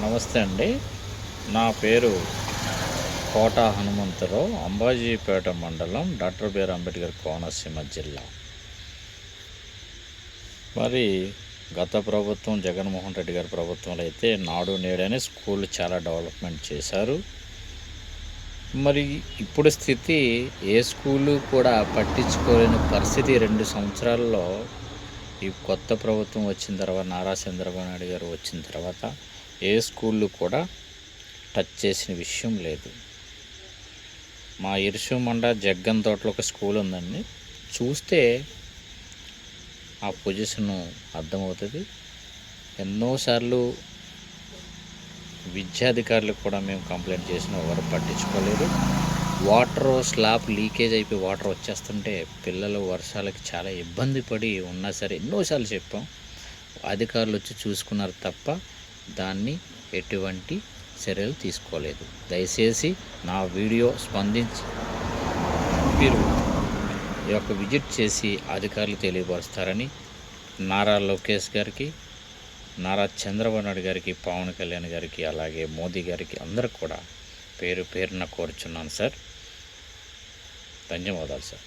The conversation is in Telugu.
నమస్తే అండి. నా పేరు కోట హనుమంతరావు, అంబాజీపేట మండలం, డాక్టర్ బిఆర్ అంబేద్కర్ కోనసీమ జిల్లా. మరి గత ప్రభుత్వం జగన్మోహన్ రెడ్డి గారి ప్రభుత్వంలో అయితే నాడు నేడు అనే స్కూల్ చాలా డెవలప్మెంట్ చేశారు. మరి ఇప్పుడు స్థితి ఏ స్కూలు కూడా పట్టించుకోలేని పరిస్థితి 2 సంవత్సరాల్లో ఈ కొత్త ప్రభుత్వం వచ్చిన తర్వాత, నారా చంద్రబాబు నాయుడు గారు వచ్చిన తర్వాత ఏ స్కూళ్ళు కూడా టచ్ చేసిన విషయం లేదు. మా ఇరుసుమండ జగ్గన్ తోటలో ఒక స్కూల్ ఉందండి. చూస్తే ఆ పొజిషను అర్థమవుతుంది. ఎన్నోసార్లు విద్యాధికారులకు కూడా మేము కంప్లైంట్ చేసినా ఎవరు పట్టించుకోలేదు. వాటర్ స్లాబ్ లీకేజ్ అయిపోయి వాటర్ వచ్చేస్తుంటే పిల్లలు వర్షాలకి చాలా ఇబ్బంది పడి ఉన్నా సరే ఎన్నోసార్లు చెప్పాం. అధికారులు వచ్చి చూసుకున్నారు తప్ప దాన్ని ఎటువంటి చర్యలు తీసుకోలేదు. దయచేసి నా వీడియో స్పందించి మీరు ఈ యొక్క విజిట్ చేసి అధికారులు తెలియపరుస్తారని నారా లోకేష్ గారికి, నారా చంద్రబాబు నాయుడు గారికి, పవన్ కళ్యాణ్ గారికి, అలాగే మోదీ గారికి అందరికి కూడా పేరు పేరున కోరుచున్నాను సార్. ధన్యవాదాలు సార్.